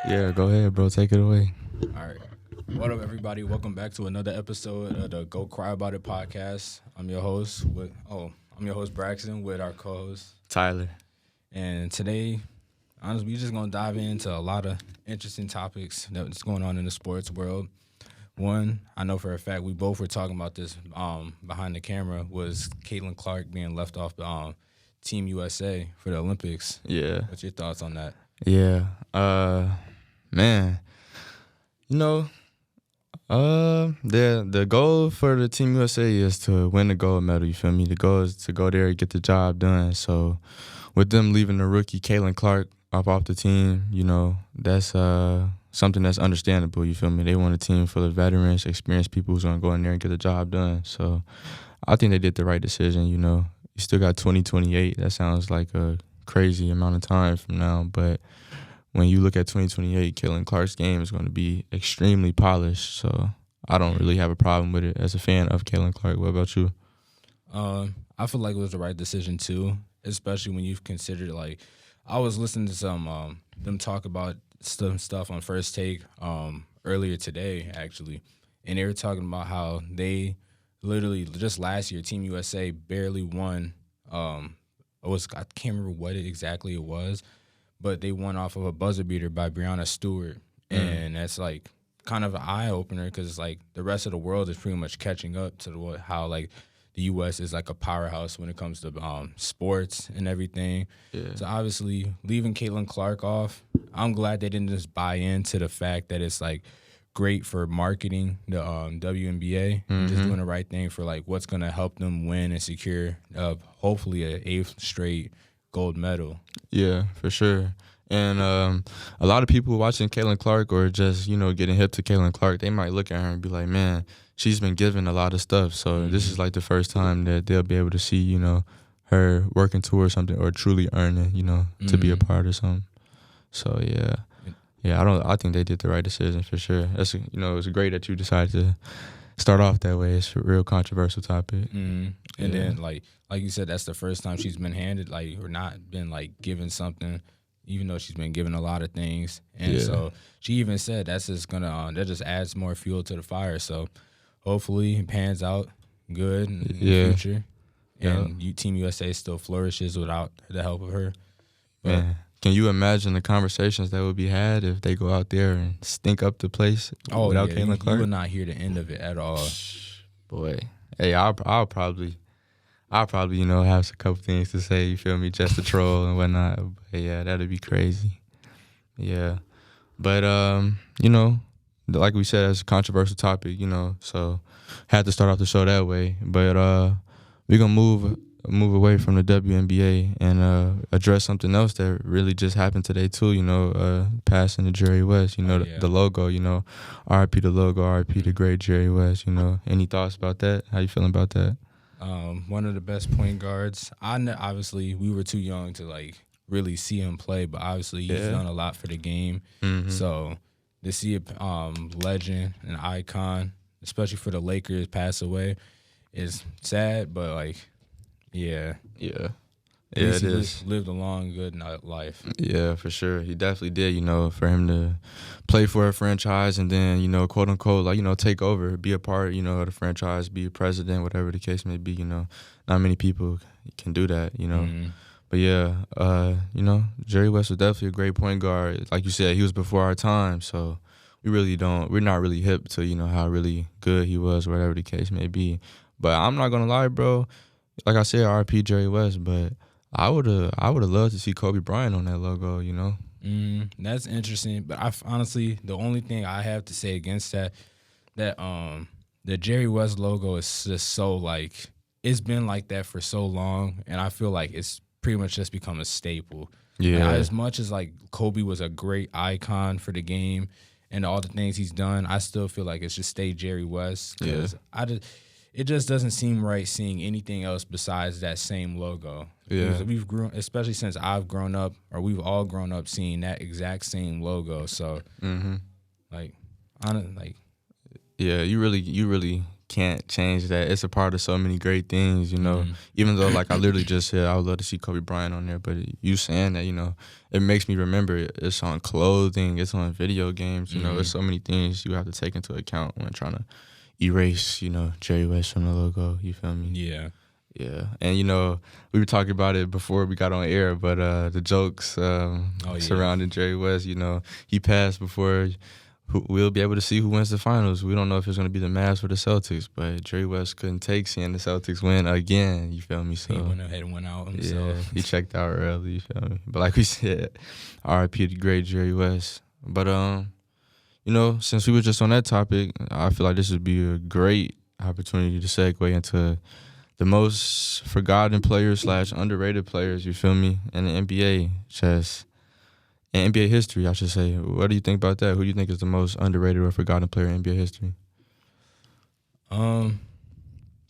Yeah, go ahead, bro. Take it away. All right. What up, everybody? Welcome back to another episode of the Go Cry About It podcast. I'm your host Braxton with our co-host, Tyler. and today, honestly, we're just gonna dive into a lot of interesting topics that's going on in the sports world. One, I know for a fact we both were talking about this behind the camera was Caitlin Clark being left off Team USA for the Olympics. Yeah. What's your thoughts on that? Yeah. Man, you know, the goal for the Team USA is to win the gold medal. You feel me? The goal is to go there and get the job done. So, with them leaving the rookie Caitlin Clark off the team, that's something that's understandable. You feel me? They want a team full of veterans, experienced people who's gonna go in there and get the job done. So, I think they did the right decision. You still got 2028. That sounds like a crazy amount of time from now, but when you look at 2028, Caitlin Clark's game is going to be extremely polished. So I don't really have a problem with it as a fan of Caitlin Clark. What about you? I feel like it was the right decision too, especially when you've considered like I was listening to some them talk about some stuff on First Take earlier today actually, and they were talking about how they literally just last year Team USA barely won. I can't remember what exactly it was, but they won off of a buzzer beater by Breonna Stewart, and that's like kind of an eye opener because like the rest of the world is pretty much catching up to how like the U.S. is like a powerhouse when it comes to sports and everything. Yeah. So obviously leaving Caitlin Clark off, I'm glad they didn't just buy into the fact that it's like great for marketing the WNBA, just doing the right thing for like what's gonna help them win and secure hopefully a eighth straight gold medal. Yeah, for sure. And a lot of people watching Caitlin Clark or just, getting hip to Caitlin Clark, they might look at her and be like, man, she's been given a lot of stuff. So this is like the first time that they'll be able to see, her working towards something or truly earning, to be a part of something. So, yeah. Yeah, I think they did the right decision for sure. That's it's great that you decided to start off that way. It's a real controversial topic. And then like you said, that's the first time she's been handed like or not been like given something, even though she's been given a lot of things. And so she even said that's just gonna that just adds more fuel to the fire. So hopefully it pans out good in the future, and Team USA still flourishes without the help of her. But, Man, can you imagine the conversations that would be had if they go out there and stink up the place without Caitlin Clark? You will not hear the end of it at all. Boy, hey, I'll probably have a couple things to say. You feel me? Just to troll and whatnot. But yeah, that'd be crazy. Yeah, but like we said, it's a controversial topic. So had to start off the show that way. But we're gonna move away from the WNBA and address something else that really just happened today too. Passing to Jerry West. The logo. RIP the logo. RIP the great Jerry West. Any thoughts about that? How you feeling about that? One of the best point guards. Obviously, we were too young to like really see him play, but obviously he's done a lot for the game. So to see a legend, an icon, especially for the Lakers, pass away, is sad. But like, yeah, It is. Lived a long, good life. Yeah, for sure. He definitely did, for him to play for a franchise and then, quote unquote, like, take over, be a part, of the franchise, be a president, whatever the case may be, not many people can do that, But yeah, Jerry West was definitely a great point guard. Like you said, he was before our time, so we're not really hip to, how really good he was, whatever the case may be. But I'm not gonna lie, bro. Like I said, RP Jerry West, but I would have loved to see Kobe Bryant on that logo, That's interesting, but honestly, the only thing I have to say against that the Jerry West logo is just so like it's been like that for so long, and I feel like it's pretty much just become a staple. Yeah. And as much as like Kobe was a great icon for the game and all the things he's done, I still feel like it's just stay Jerry West because it just doesn't seem right seeing anything else besides that same logo. Yeah. We've grown, especially since I've grown up, or we've all grown up seeing that exact same logo. So, Mm-hmm. like, Yeah, you really can't change that. It's a part of so many great things, you know. Even though, like, I literally just said I would love to see Kobe Bryant on there, but you saying that, you know, it makes me remember it's on clothing, it's on video games, you know. There's so many things you have to take into account when trying to erase, you know, Jerry West from the logo. You feel me? Yeah. Yeah. And, you know, we were talking about it before we got on air, but the jokes surrounding Jerry West, you know, he passed before we'll be able to see who wins the finals. We don't know if it's going to be the Mavs or the Celtics, but Jerry West couldn't take seeing the Celtics win again. You feel me? So he went ahead and went out himself. Yeah, he checked out early. You feel me? But like we said, R.I.P. the great Jerry West. But you know, since we were just on that topic, I feel like this would be a great opportunity to segue into the most forgotten players / underrated players. You feel me? In the NBA chess. In NBA history, I should say. What do you think about that? Who do you think is the most underrated or forgotten player in NBA history?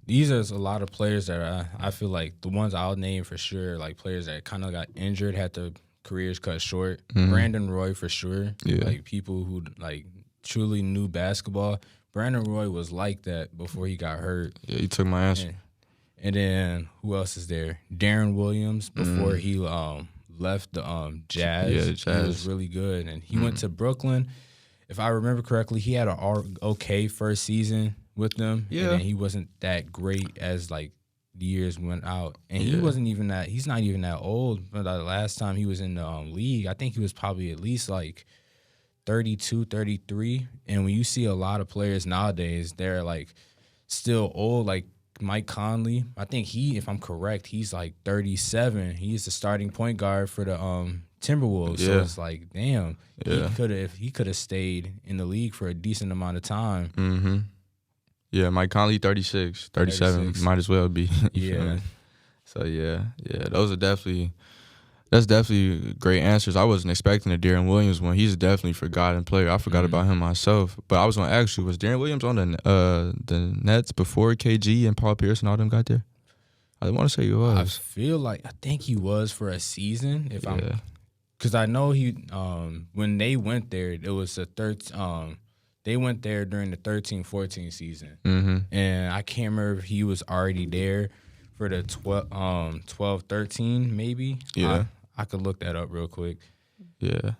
These are a lot of players that I feel like the ones I'll name for sure, like players that kind of got injured, had their careers cut short. Brandon Roy for sure. Yeah. Like people who like truly knew basketball. Brandon Roy was like that before he got hurt. Yeah, you took my answer. And then who else is there? Darren Williams before he left the Jazz. Yeah, the Jazz. He was really good, and he went to Brooklyn. If I remember correctly, he had an okay first season with them. Yeah. And then he wasn't that great as like the years went out, and he wasn't even that. He's not even that old. But the last time he was in the league, I think he was probably at least like 32, 33. And when you see a lot of players nowadays, they're like still old, like Mike Conley. I think if I'm correct, he's like 37. He's the starting point guard for the Timberwolves. Yeah. So it's like, damn, Yeah. he could have stayed in the league for a decent amount of time. Yeah, Mike Conley, 36, 37, 36. might as well be. You feel Yeah. me? So, that's definitely great answers. I wasn't expecting a Darren Williams one. He's a definitely forgotten player. I forgot about him myself. But I was going to ask you, was Darren Williams on the Nets before KG and Paul Pierce and all them got there? I want to say he was. I think he was for a season. Because I know he when they went there, it was they went there during the 13-14 season. And I can't remember if he was already there for the 12-13 maybe. Yeah. I could look that up real quick. Yeah.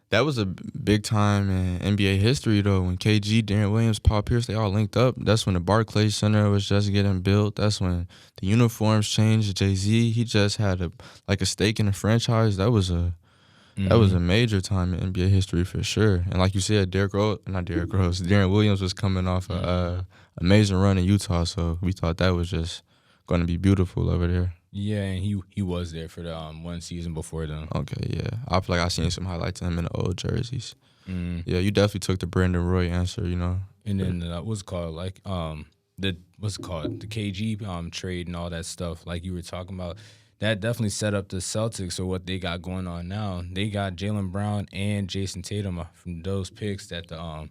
That was a big time in NBA history, though, when KG, Darren Williams, Paul Pierce, they all linked up. That's when the Barclays Center was just getting built. That's when the uniforms changed. Jay-Z, he just had a stake in the franchise. That was a major time in NBA history for sure. And like you said, Darren Williams was coming off a amazing run in Utah, so we thought that was just going to be beautiful over there. Yeah, and he was there for the one season before them. Okay, yeah. I feel like I seen some highlights of him in the old jerseys. Yeah, you definitely took the Brandon Roy answer, you know. And then the KG trade and all that stuff, like you were talking about, that definitely set up the Celtics or what they got going on now. They got Jaylen Brown and Jason Tatum from those picks that the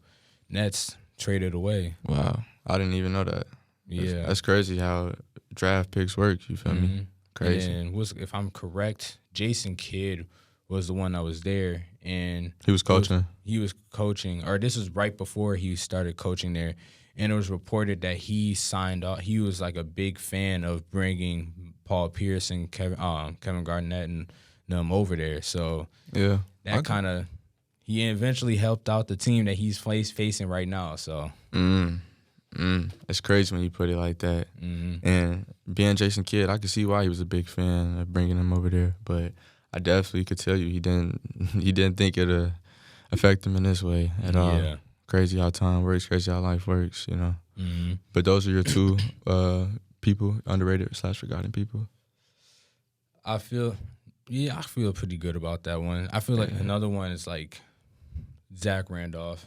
Nets traded away. Wow, I didn't even know that. Yeah, that's crazy how draft picks work. You feel me? Crazy. And if I'm correct, Jason Kidd was the one that was there, and he was coaching. He was coaching, or this was right before he started coaching there. And it was reported that he signed off. He was like a big fan of bringing Paul Pierce and Kevin Garnett and them over there. So yeah, that he eventually helped out the team that he's facing right now. So it's crazy when you put it like that. And being Jason Kidd, I could see why he was a big fan of bringing him over there. But I definitely could tell you he didn't think it'd affect him in this way at all. Yeah. Crazy how time works, crazy how life works, you know. But those are your two people, underrated / forgotten people. I feel pretty good about that one. I feel like another one is like Zach Randolph.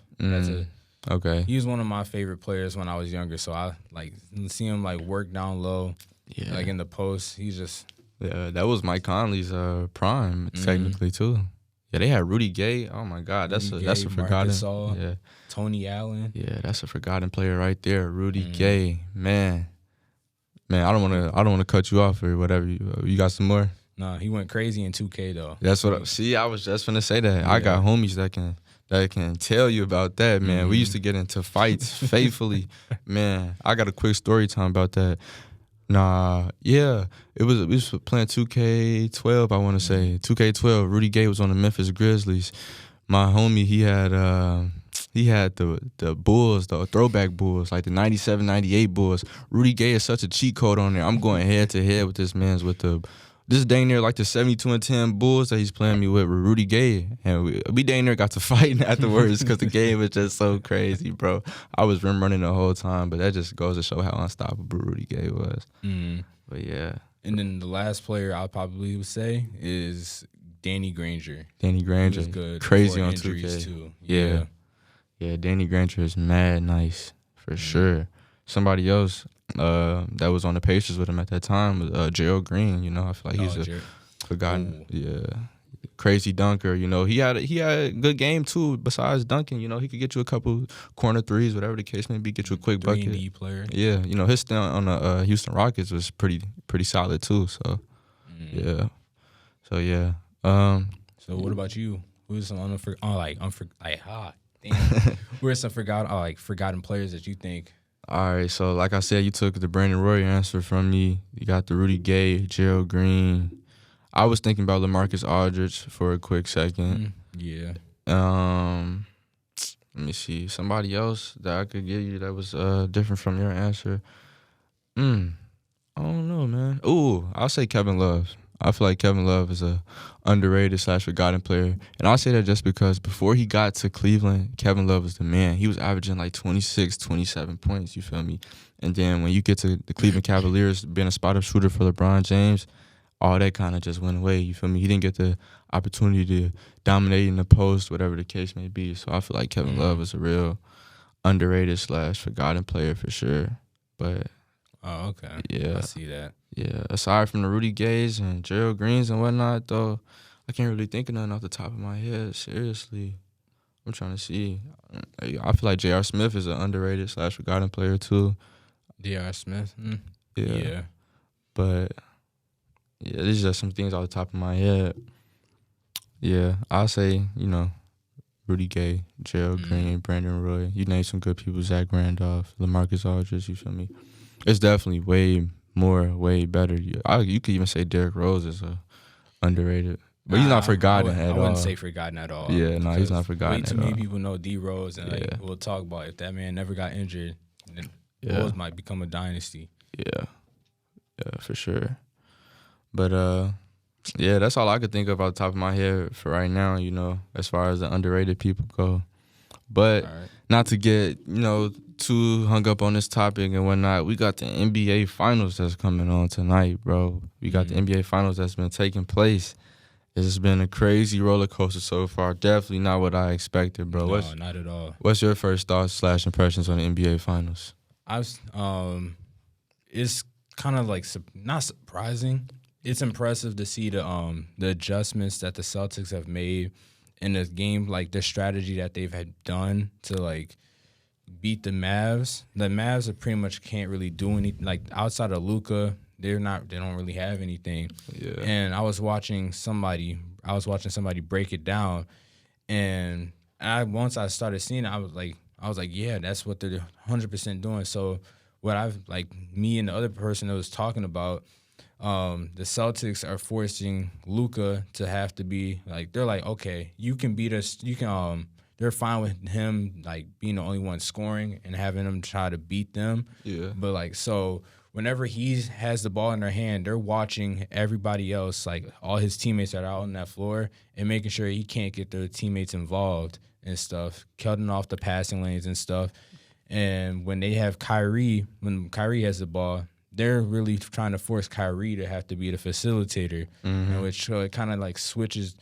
Okay. He was one of my favorite players when I was younger, so I like see him like work down low, like in the post. He's just that was Mike Conley's prime technically too. Yeah, they had Rudy Gay. Oh my God, that's a forgotten. Yeah, Tony Allen. Yeah, that's a forgotten player right there. Rudy Gay, man. I don't want to cut you off or whatever. You got some more? No, he went crazy in 2K though. That's what. I was just gonna say that. Yeah. I got homies that can that can tell you about that, man. We used to get into fights faithfully. Man, I got a quick story time about that. Nah, yeah. We was playing 2K12, I want to say. 2K12, Rudy Gay was on the Memphis Grizzlies. My homie, he had the Bulls, the throwback Bulls, like the 97, 98 Bulls. Rudy Gay is such a cheat code on there. I'm going head to head with this man's this is dang near like the 72-10 Bulls that he's playing me with Rudy Gay. And we dang near got to fighting afterwards because the game was just so crazy, bro. I was rim running the whole time, but that just goes to show how unstoppable Rudy Gay was. But yeah. And then the last player I probably would say is Danny Granger. Danny Granger. He was good. Crazy on 2K. Too. Yeah. Yeah, Danny Granger is mad nice for sure. Somebody else that was on the Pacers with him at that time was Gerald Green. You know, I feel like he's a forgotten, crazy dunker. You know, he had a good game too. Besides dunking, you know, he could get you a couple corner threes, whatever the case may be, get you a quick bucket. 3D player. Yeah, you know, his stint on the Houston Rockets was pretty solid too. So yeah, So what about you? Who's some who are some forgotten players that you think? All right, so like I said, you took the Brandon Roy answer from me. You got the Rudy Gay, Gerald Green. I was thinking about LaMarcus Aldridge for a quick second. Yeah. Let me see. Somebody else that I could give you that was different from your answer. I don't know, man. Ooh, I'll say Kevin Love. I feel like Kevin Love is a underrated / forgotten player. And I'll say that just because before he got to Cleveland, Kevin Love was the man. He was averaging like 26, 27 points, you feel me? And then when you get to the Cleveland Cavaliers, being a spot-up shooter for LeBron James, all that kind of just went away, you feel me? He didn't get the opportunity to dominate in the post, whatever the case may be. So I feel like Kevin Love is a real underrated / forgotten player for sure. But oh, okay. Yeah. I see that. Yeah, aside from the Rudy Gays and Gerald Greens and whatnot, though, I can't really think of nothing off the top of my head. Seriously, I'm trying to see. I feel like J.R. Smith is an underrated / forgotten player too. J.R. Smith? Yeah. But, yeah, these are just some things off the top of my head. Yeah, I'll say, you know, Rudy Gay, Gerald Green, Brandon Roy. You name some good people, Zach Randolph, LaMarcus Aldridge, you feel me? It's definitely way better. You could even say Derrick Rose is underrated. But he's not forgotten at all. I wouldn't say forgotten at all. Yeah, no, he's not forgotten at all. Way too many people know D Rose, and we'll talk about if that man never got injured, then Rose might become a dynasty. Yeah, for sure. But yeah, that's all I could think of off the top of my head for right now. You know, as far as the underrated people go. But not to get too hung up on this topic and whatnot, we got the NBA Finals that's coming on tonight, bro. We got the NBA Finals that's been taking place. It's been a crazy roller coaster so far. Definitely not what I expected, bro. No, not at all. What's your first thoughts / impressions on the NBA Finals? It's kind of like not surprising. It's impressive to see the adjustments that the Celtics have made in the game, like the strategy that they've had done to like beat the Mavs. The Mavs are pretty much can't really do anything. Like outside of Luka, they don't really have anything. Yeah. And I was watching somebody break it down, and once I started seeing it, I was like, yeah, that's what they're 100% doing. So what me and the other person that was talking about, the Celtics are forcing Luka to have to be like, they're like, okay, you can beat us. You can. They're fine with him like being the only one scoring and having them try to beat them. Yeah. But like, so whenever he has the ball in their hand, they're watching everybody else, like all his teammates that are out on that floor, and making sure he can't get their teammates involved and stuff, cutting off the passing lanes and stuff. And when they have when Kyrie has the ball, they're really trying to force Kyrie to have to be the facilitator, which it kind of like switches.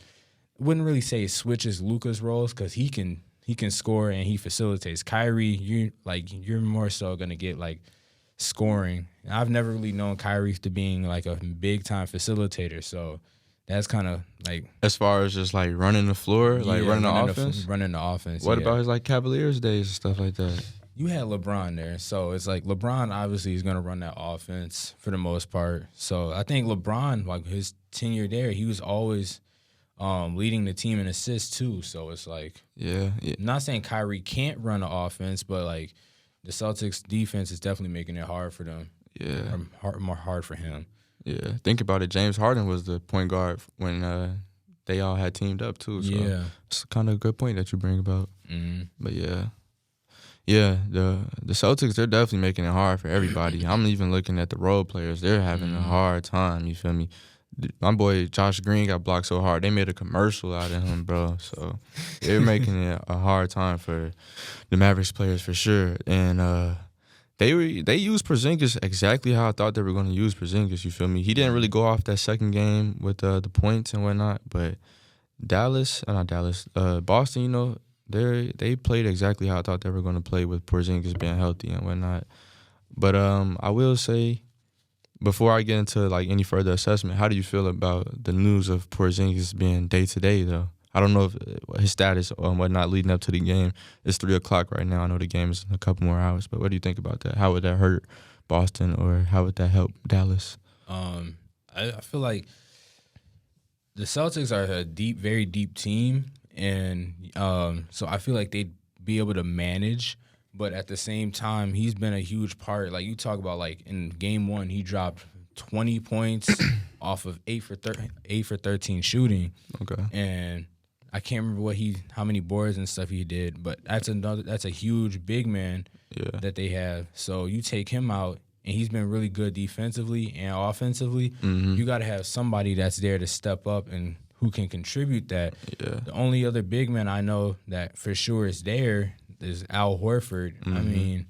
Wouldn't really say it switches Luka's roles because he can score and he facilitates. Kyrie, you're more so gonna get like scoring. And I've never really known Kyrie to being like a big time facilitator, so that's kind of like as far as just like running the floor, like running the offense. Running the offense. What about his like Cavaliers days and stuff like that? You had LeBron there, so it's like LeBron obviously is gonna run that offense for the most part. So I think LeBron, like his tenure there, he was always leading the team in assists too. So it's like, Yeah. I'm not saying Kyrie can't run an offense, but like the Celtics defense is definitely making it hard for them. Yeah. More hard for him. Yeah. Think about it. James Harden was the point guard when they all had teamed up too. So Yeah. it's kind of a good point that you bring about. Mm-hmm. But yeah, the Celtics, they're definitely making it hard for everybody. I'm even looking at the role players. They're having a hard time, you feel me? My boy Josh Green got blocked so hard, they made a commercial out of him, bro. So they're making it a hard time for the Mavericks players for sure. And they used Porzingis exactly how I thought they were going to use Porzingis, you feel me? He didn't really go off that second game with the points and whatnot, but Boston, you know, they played exactly how I thought they were going to play with Porzingis being healthy and whatnot. But I will say, before I get into like any further assessment, how do you feel about the news of Porzingis being day-to-day, though? I don't know if his status or whatnot leading up to the game. It's 3 o'clock right now. I know the game is in a couple more hours, but what do you think about that? How would that hurt Boston, or how would that help Dallas? I feel like the Celtics are a very deep team, and so I feel like they'd be able to manage. But at the same time, he's been a huge part. Like you talk about, like in Game 1, he dropped 20 points off of 8 for 13 shooting. Okay. And I can't remember how many boards and stuff he did, but that's a huge big man that they have. So you take him out, and he's been really good defensively and offensively. Mm-hmm. You got to have somebody that's there to step up and who can contribute that. Yeah. The only other big man I know that for sure is there is Al Horford. Mm-hmm. I mean,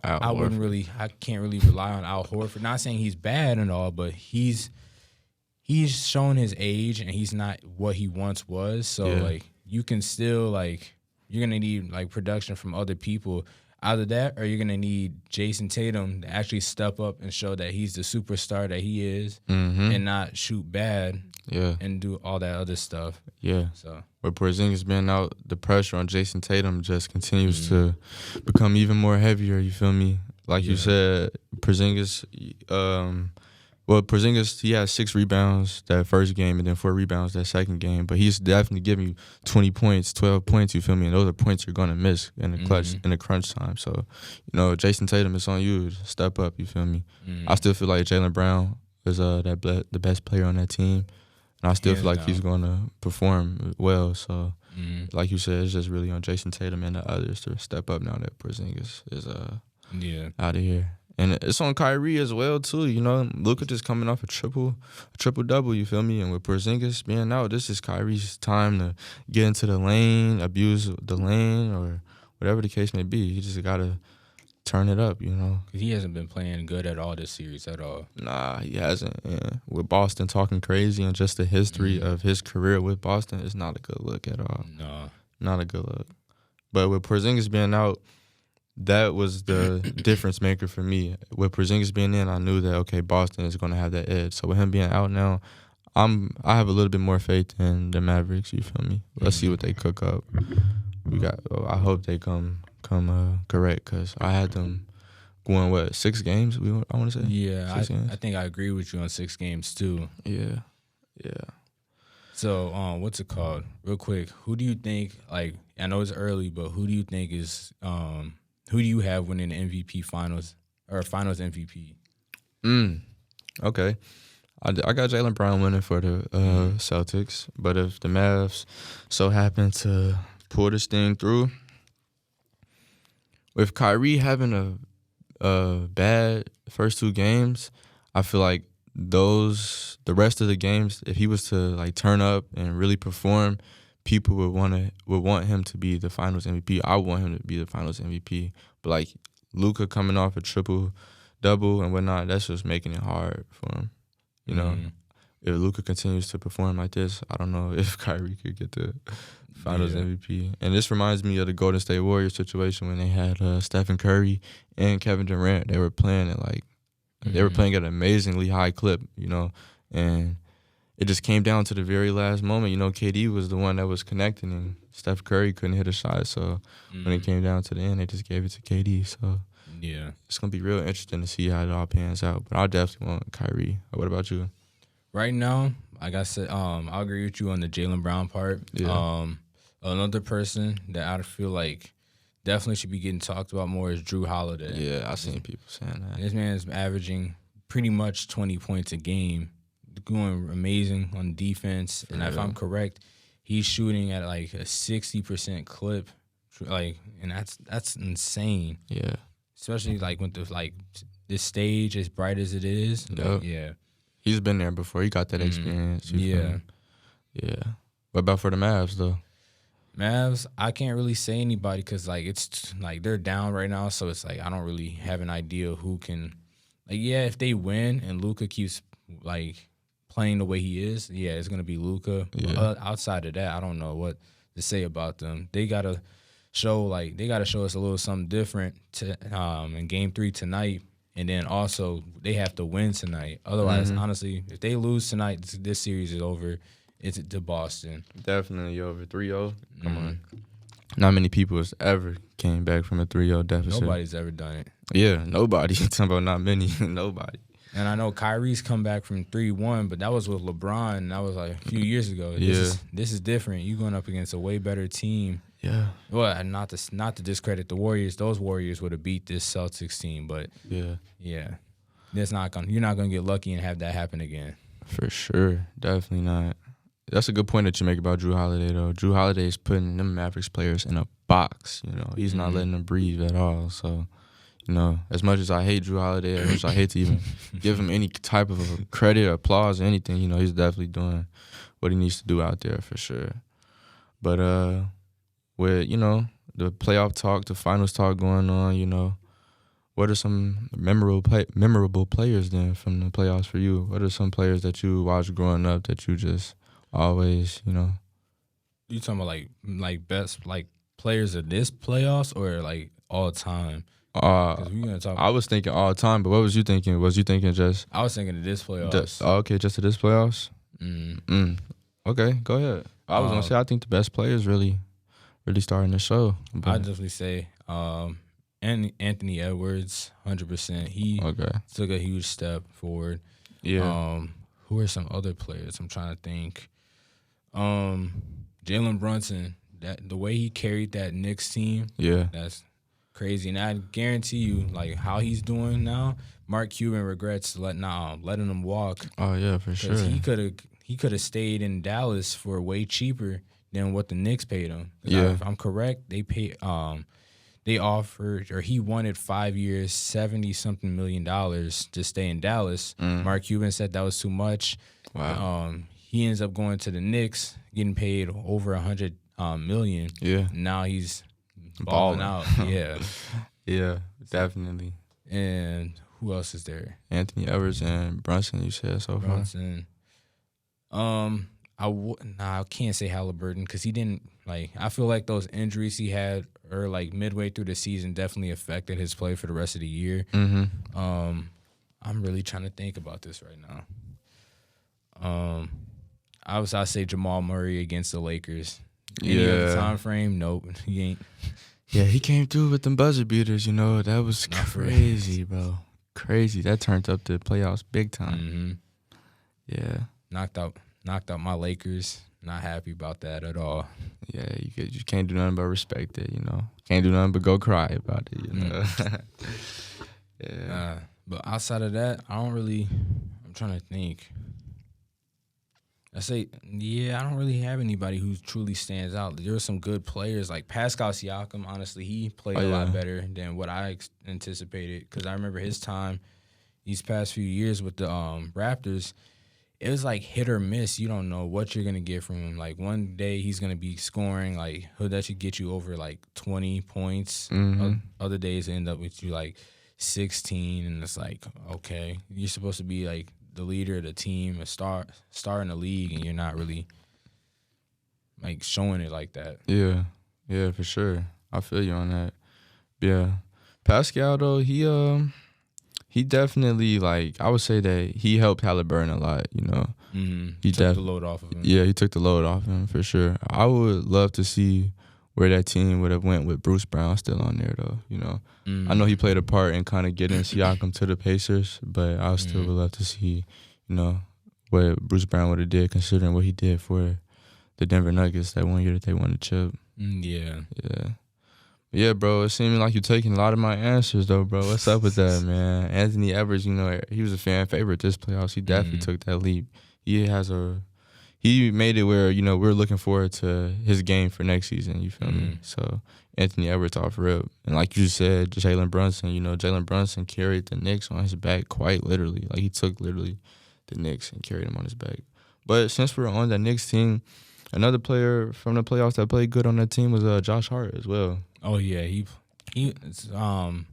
I can't really rely on Al Horford. Not saying he's bad and all, but he's shown his age and he's not what he once was. So like you can still like you're gonna need like production from other people. Either that, or you're gonna need Jason Tatum to actually step up and show that he's the superstar that he is, and not shoot bad. Yeah. And do all that other stuff. Yeah. So with Porzingis being out, the pressure on Jason Tatum just continues to become even more heavier, you feel me? Like you said, Porzingis, he had 6 rebounds that first game and then 4 rebounds that second game, but he's definitely giving you 20 points, 12 points, you feel me? And those are points you're going to miss in the clutch, in the crunch time. So, you know, Jason Tatum, it's on you to step up, you feel me? I still feel like Jaylen Brown is the best player on that team. And I still feel like he's going to perform well. So, like you said, it's just really on Jason Tatum and the others to step up now that Porzingis is out of here. And it's on Kyrie as well, too. You know, Luka just coming off a triple-double, you feel me? And with Porzingis being out, this is Kyrie's time to get into the lane, abuse the lane, or whatever the case may be. He just got to turn it up, you know. He hasn't been playing good at all this series at all. Nah, he hasn't. Yeah. With Boston talking crazy and just the history of his career with Boston, it's not a good look at all. No. Not a good look. But with Porzingis being out, that was the difference maker for me. With Porzingis being in, I knew that, okay, Boston is going to have that edge. So with him being out now, I have a little bit more faith in the Mavericks, you feel me? Let's see what they cook up. I hope they come correct, because I had them going 6 games. I want to say. Yeah, I think I agree with you on 6 games too. Yeah. So what's it called? Real quick, who do you think? Like, I know it's early, but who do you think is who do you have winning the MVP finals or finals MVP? Okay. I got Jaylen Brown winning for the Celtics, but if the Mavs so happen to pull this thing through, with Kyrie having a bad first 2 games, I feel like the rest of the games, if he was to like turn up and really perform, people would want him to be the Finals MVP. I want him to be the Finals MVP. But like Luka coming off a triple-double and whatnot, that's just making it hard for him. You know, if Luka continues to perform like this, I don't know if Kyrie could get the Finals MVP. And this reminds me of the Golden State Warriors situation when they had Stephen Curry and Kevin Durant. They were playing at they were playing at an amazingly high clip, you know, and it just came down to the very last moment. You know, KD was the one that was connecting, and Steph Curry couldn't hit a shot. So when it came down to the end, they just gave it to KD. So it's gonna be real interesting to see how it all pans out. But I definitely want Kyrie. What about you? Right now, like I said, I agree with you on the Jaylen Brown part. Yeah. Another person that I feel like definitely should be getting talked about more is Drew Holiday. Yeah, I seen people saying that. This man is averaging pretty much 20 points a game, doing amazing on defense. And if I'm correct, he's shooting at like a 60% clip, and that's insane. Yeah. Especially like with this stage as bright as it is. Yep. Yeah. He's been there before. He got that experience. Yeah. Yeah. What about for the Mavs though? Mavs, I can't really say anybody because like it's like they're down right now, so it's like I don't really have an idea who can. Like, yeah, if they win and Luka keeps like playing the way he is, yeah, it's gonna be Luka. Yeah. Outside of that, I don't know what to say about them. They gotta show us a little something different in Game 3 tonight, and then also they have to win tonight. Otherwise, honestly, if they lose tonight, this series is over. It's to Boston. Definitely over 3-0. Come on. Not many people has ever came back from a 3-0 deficit. Nobody's ever done it. Yeah, nobody. Talking about not many. Nobody. And I know Kyrie's come back from 3-1, but that was with LeBron, and that was like a few years ago. This is different. You're going up against a way better team. Yeah. Well, not to discredit the Warriors. Those Warriors would have beat this Celtics team, but yeah. You're not gonna get lucky and have that happen again. For sure. Definitely not. That's a good point that you make about Drew Holiday, though. Drew Holiday is putting them Mavericks players in a box. You know, he's not letting them breathe at all. So, you know, as much as I hate Drew Holiday, as much as I hate to even give him any type of credit, applause, or anything, you know, he's definitely doing what he needs to do out there for sure. But with, you know, the playoff talk, the finals talk going on, you know, what are some memorable players then from the playoffs for you? What are some players that you watched growing up that you just always, you know? You talking about like best like players of this playoffs or like all time? I was thinking all time, but what was you thinking? Was you thinking just? I was thinking of this playoffs. Okay, just to this playoffs. Okay, go ahead. I was gonna say I think the best players really starting the show. I'd definitely say Anthony Edwards, 100%. He took a huge step forward. Yeah. Who are some other players? I'm trying to think. Jalen Brunson, the way he carried that Knicks team, that's crazy. And I guarantee you, like how he's doing now, Mark Cuban regrets letting him walk. Oh yeah, for sure. Because he could have stayed in Dallas for way cheaper than what the Knicks paid him. Yeah, if I'm correct, they offered, or he wanted 5 years, $70-something million to stay in Dallas. Mark Cuban said that was too much. Wow. He ends up going to the Knicks, getting paid over $100 million. Yeah. Now he's balling out. Yeah. Yeah, definitely. And who else is there? Anthony Edwards and Brunson, you said so far. Brunson. I can't say Halliburton because he didn't I feel like those injuries he had or like midway through the season definitely affected his play for the rest of the year. I'm really trying to think about this right now. I say Jamal Murray against the Lakers. Any other time frame? Nope, he ain't. Yeah, he came through with them buzzer beaters. You know that was crazy, bro. Crazy. That turned up the playoffs big time. Yeah, knocked out my Lakers. Not happy about that at all. Yeah, you can't do nothing but respect it, you know. Can't do nothing but go cry about it, you know. Yeah. But outside of that, I'm trying to think. I don't really have anybody who truly stands out. There were some good players like Pascal Siakam. Honestly, he played a lot better than what I anticipated because I remember his time these past few years with the Raptors. It was like hit or miss. You don't know what you're going to get from him. Like one day he's going to be scoring, like that should get you over like 20 points. Other days it end up with you like 16, and it's like, okay, you're supposed to be like the leader of the team, a star in the league, and you're not really like showing it like that. Yeah, for sure. I feel you on that. Yeah, Pascal though, he definitely, like, I would say that he helped Halliburton a lot, you know. He took the load off of him. Yeah, he took the load off him for sure. I would love to see where that team would have went with Bruce Brown still on there, though, you know. I know he played a part in kind of getting Siakam to the Pacers, but I still would love to see, you know, what Bruce Brown would have did, considering what he did for the Denver Nuggets that 1 year that they won the chip. Yeah. Yeah, bro, it seemed like you're taking a lot of my answers, though, bro. What's up with that, man? Anthony Edwards, he was a fan favorite this playoffs. He definitely took that leap. He made it where, we're looking forward to his game for next season, you feel me? So, Anthony Edwards off rip. And like you said, Jalen Brunson, Jalen Brunson carried the Knicks on his back quite literally. Like, he took literally the Knicks and carried them on his back. But since we're on that Knicks team, another player from the playoffs that played good on that team was Josh Hart as well. Oh yeah, and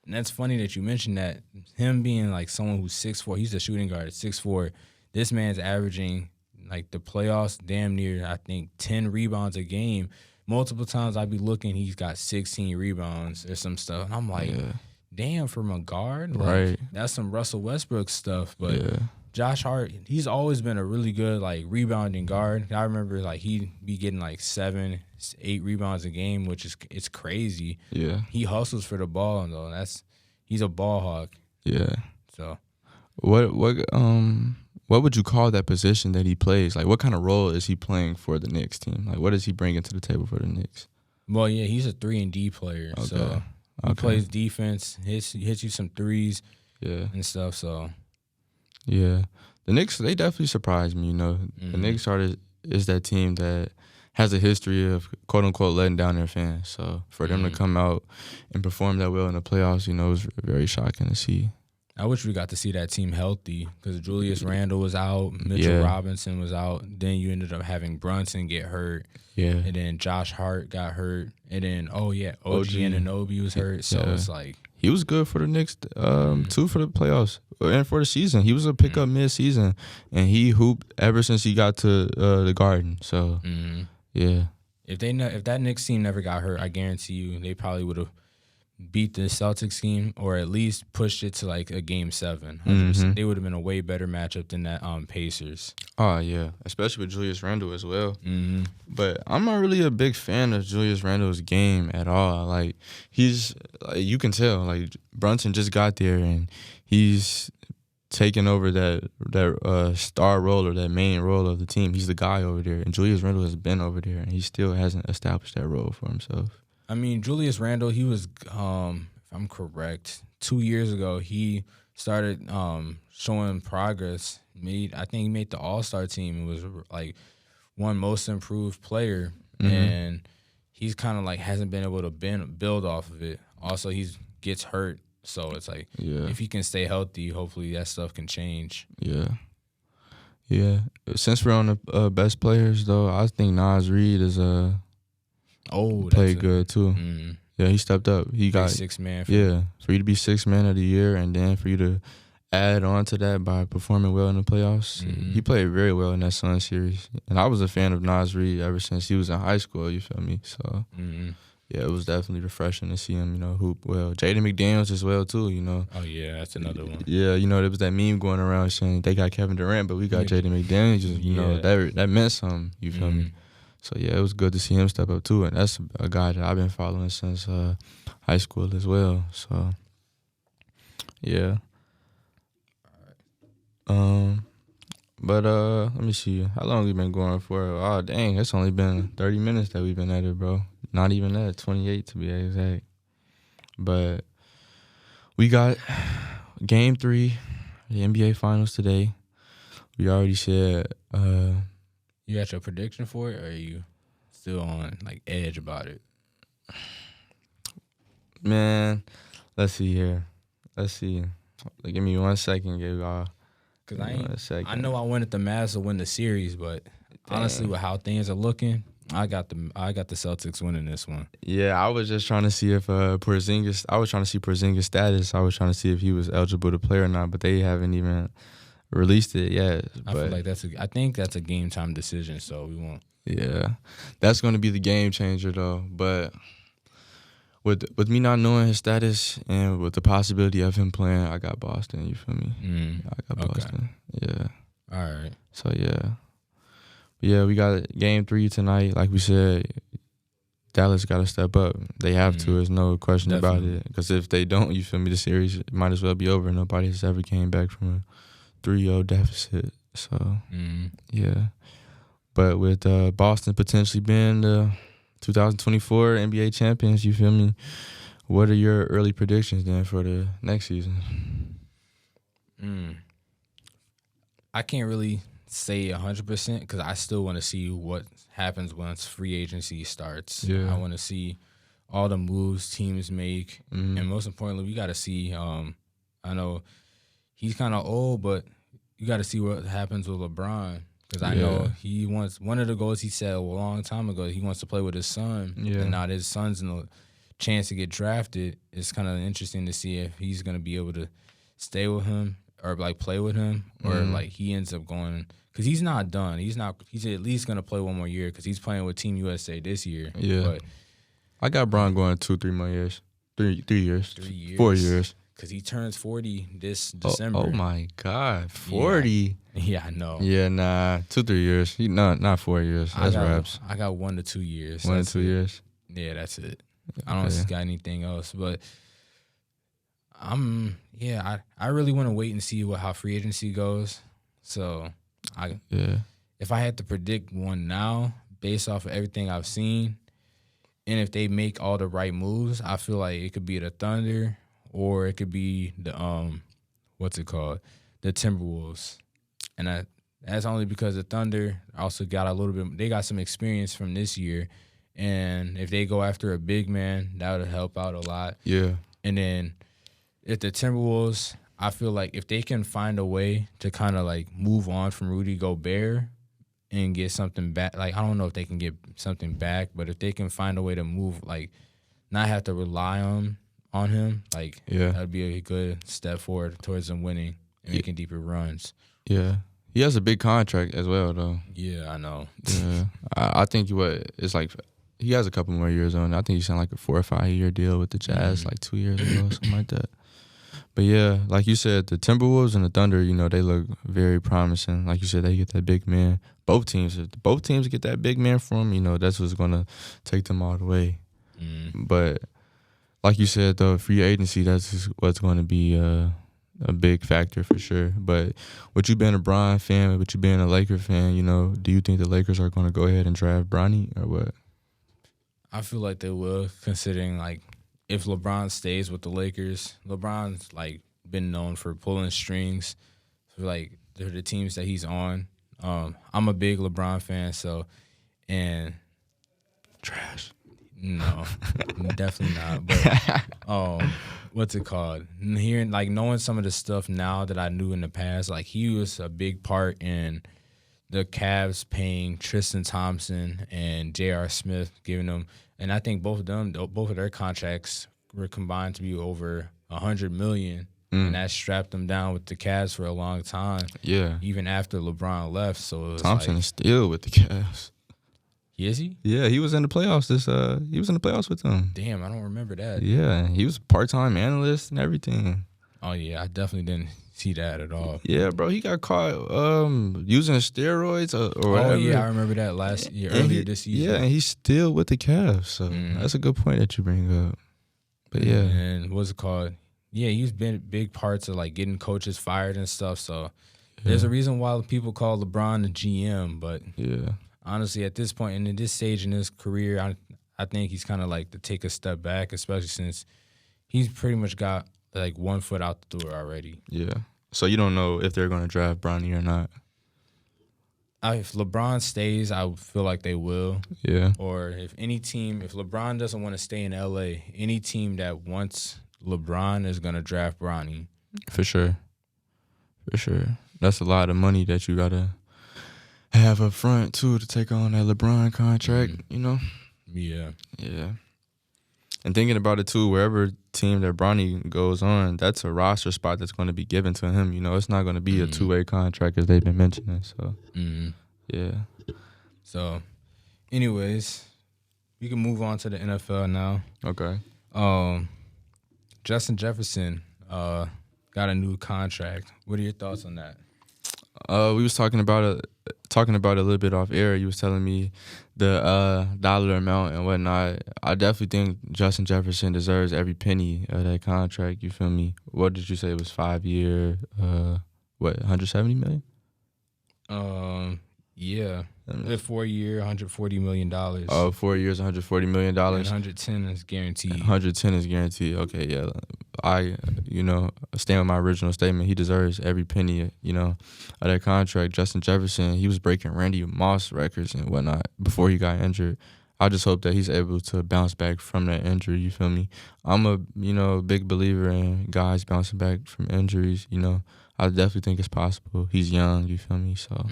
that's funny that you mentioned that. Him being like someone who's 6'4", he's a shooting guard at 6'4". This man's averaging like the playoffs damn near, I think, 10 rebounds a game. Multiple times I'd be looking, he's got 16 rebounds or some stuff, and I'm like, damn, from a guard, like, right? That's some Russell Westbrook stuff, but. Josh Hart, he's always been a really good rebounding guard. I remember he'd be getting 7, 8 rebounds a game, which it's crazy. Yeah. He hustles for the ball though. He's a ball hawk. Yeah. So what would you call that position that he plays? Like, what kind of role is he playing for the Knicks team? Like, what is he bringing to the table for the Knicks? Well, yeah, he's a 3-and-D player. Okay. So he plays defense, hits you some threes, and stuff. So. Yeah, the Knicks, they definitely surprised me, The Knicks is that team that has a history of, quote-unquote, letting down their fans. So for them to come out and perform that well in the playoffs, it was very shocking to see. I wish we got to see that team healthy because Julius Randle was out, Mitchell Robinson was out. Then you ended up having Brunson get hurt. Yeah. And then Josh Hart got hurt. And then, OG Anunoby was hurt. So it's like. He was good for the Knicks, too, for the playoffs and for the season. He was a pickup mid-season, and he hooped ever since he got to the Garden. So, yeah. If that Knicks team never got hurt, I guarantee you they probably would have beat the Celtics team or at least pushed it to a Game 7. They would have been a way better matchup than that Pacers. Oh, yeah, especially with Julius Randle as well. But I'm not really a big fan of Julius Randle's game at all. He's you can tell, Brunson just got there and he's taking over that star role or that main role of the team. He's the guy over there, and Julius Randle has been over there, and he still hasn't established that role for himself. I mean, Julius Randle, he was, if I'm correct, 2 years ago, he started showing progress. I think he made the All-Star team. It was one most improved player, and he's kind of hasn't been able to build off of it. Also, he gets hurt, so it's if he can stay healthy, hopefully that stuff can change. Yeah. Since we're on the best players, though, I think Naz Reid is played good too. Yeah, he stepped up. He got 6 man. For you to be 6th man of the year, and then for you to add on to that by performing well in the playoffs, he played very well in that Suns series. And I was a fan of Naz Reid ever since he was in high school. You feel me? So yeah, it was definitely refreshing to see him, hoop well. Jaden McDaniels as well too. Oh yeah, that's another one. Yeah, there was that meme going around saying they got Kevin Durant, but we got Jaden McDaniels. That meant something. You feel me? So, yeah, it was good to see him step up, too. And that's a guy that I've been following since high school as well. So, yeah. But let me see. How long we been going for? Oh, dang. It's only been 30 minutes that we've been at it, bro. Not even that. 28 to be exact. But we got Game 3, the NBA Finals today. We already said... You got your prediction for it, or are you still on edge about it? Man, let's see here. Let's see. Give me 1 second, because I know I wanted the Mavs to win the series, but honestly, with how things are looking, I got the Celtics winning this one. Yeah, I was just trying to see if Porzingis. I was trying to see Porzingis' status. I was trying to see if he was eligible to play or not, but they haven't even released it yet. I feel like I think that's a game time decision, so we won't. Yeah, that's going to be the game changer though. But with me not knowing his status and with the possibility of him playing, I got Boston. You feel me? I got Boston. Yeah. All right. So yeah, we got Game 3 tonight. Like we said, Dallas got to step up. They have to. There's no question about it. Because if they don't, you feel me, the series might as well be over. Nobody has ever came back from a 3-0 deficit. So, yeah. But with Boston potentially being the 2024 NBA champions, you feel me? What are your early predictions then for the next season? I can't really say 100% because I still want to see what happens once free agency starts. Yeah. I want to see all the moves teams make, and most importantly, we got to see. I know he's kind of old, but you got to see what happens with LeBron because I know he wants one of the goals he said a long time ago. He wants to play with his son, and now his son's in the chance to get drafted. It's kind of interesting to see if he's going to be able to stay with him or like play with him, or like he ends up going because he's not done. He's at least going to play one more year because he's playing with Team USA this year. Yeah, but I got Bron going 2-3 more years, 3 years, 3 years, 4 years. Because he turns 40 this December. Oh my God, 40. Yeah, I know. Yeah, nah, 2-3 years. Not 4 years. That's raps. I got 1 to 2 years. 1 to 2 years. Yeah, that's it. I don't got anything else, but I really want to wait and see how free agency goes. So if I had to predict one now, based off of everything I've seen, and if they make all the right moves, I feel like it could be the Thunder or it could be the the Timberwolves, and that's only because the Thunder also got a little bit. They got some experience from this year, and if they go after a big man, that would help out a lot. Yeah, and then. If the Timberwolves, I feel like if they can find a way to kind of like move on from Rudy Gobert and get something back, like I don't know if they can get something back, but if they can find a way to move, like not have to rely on him, like that would be a good step forward towards them winning and making deeper runs. Yeah, he has a big contract as well, though. Yeah, I know. Yeah, I think it's like he has a couple more years on. I think he signed like a 4 or 5 year deal with the Jazz like 2 years ago, something like that. But yeah, like you said, the Timberwolves and the Thunder, they look very promising. Like you said, they get that big man. Both teams get that big man from them, that's what's going to take them all the way. But like you said, though, free agency, that's what's going to be a big factor for sure. But with you being a Bron fan, with you being a Laker fan, do you think the Lakers are going to go ahead and draft Bronny or what? I feel like they will, considering like if LeBron stays with the Lakers, LeBron's like been known for pulling strings. So like they're the teams that he's on. I'm a big LeBron fan, and trash. No, definitely not. But what's it called? Hearing knowing some of the stuff now that I knew in the past, like he was a big part in the Cavs paying Tristan Thompson and J.R. Smith, giving them. And I think both of their contracts were combined to be over $100 million, and that strapped them down with the Cavs for a long time. Yeah, even after LeBron left. So Thompson is still with the Cavs. Is he? Yeah, he was in the playoffs. He was in the playoffs with them. Damn, I don't remember that. Yeah, he was a part-time analyst and everything. Oh yeah, I definitely didn't see that at all. Yeah, bro, he got caught using steroids or whatever. Oh yeah, I remember that earlier this season. Yeah, and he's still with the Cavs, so that's a good point that you bring up. But yeah, and what's it called? Yeah, he's been big parts of like getting coaches fired and stuff. So there's a reason why people call LeBron the GM. But honestly, at this point and in this stage in his career, I think he's kind of like to take a step back, especially since he's pretty much got like 1 foot out the door already. Yeah. So you don't know if they're going to draft Bronny or not? If LeBron stays, I feel like they will. Yeah. Or if LeBron doesn't want to stay in LA, any team that wants LeBron is going to draft Bronny. For sure. That's a lot of money that you got to have up front, too, to take on that LeBron contract, Yeah. Yeah. And thinking about it, too, wherever team that Bronny goes on, that's a roster spot that's going to be given to him. It's not going to be a two-way contract, as they've been mentioning. So, yeah. So, anyways, we can move on to the NFL now. Okay. Justin Jefferson got a new contract. What are your thoughts on that? We was talking about it a little bit off air. You was telling me the dollar amount and whatnot. I definitely think Justin Jefferson deserves every penny of that contract. You feel me? What did you say it was 5 year? 170 million? Yeah. The 4-year, $140 million. Oh, 4 years, $140 million. And 110 is guaranteed. 110 is guaranteed. Okay, yeah. I stand with my original statement. He deserves every penny, of that contract. Justin Jefferson, he was breaking Randy Moss records and whatnot before he got injured. I just hope that he's able to bounce back from that injury, you feel me? I'm a, big believer in guys bouncing back from injuries, I definitely think it's possible. He's young, you feel me? So,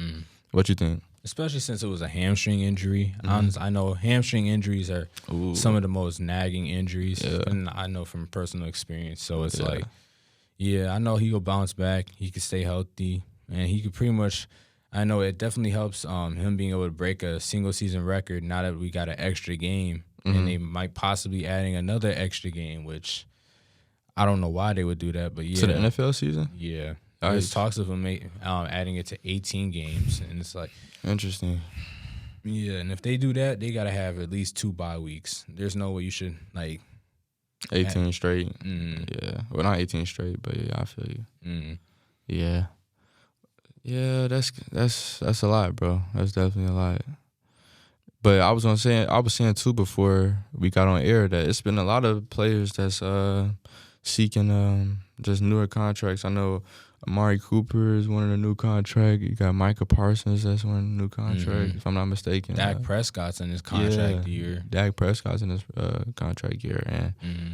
what you think? Especially since it was a hamstring injury. I know hamstring injuries are some of the most nagging injuries, and I know from personal experience. So it's like, I know he will bounce back. He can stay healthy, and he could pretty much. I know it definitely helps him being able to break a single season record now that we got an extra game, and they might possibly adding another extra game, which I don't know why they would do that, but To the NFL season? Yeah. There's talks of him adding it to 18 games, and it's like interesting. Yeah, and if they do that, they gotta have at least 2 bye weeks. There's no way you should 18 straight. Yeah, well, not 18 straight, but yeah, I feel you. Yeah, that's a lot, bro. That's definitely a lot. But I was saying too before we got on air that it's been a lot of players that's seeking just newer contracts. I know Amari Cooper is one of the new contract. You got Micah Parsons, that's one of the new contract, if I'm not mistaken. Dak Prescott's in his contract year. Dak Prescott's in his contract year. And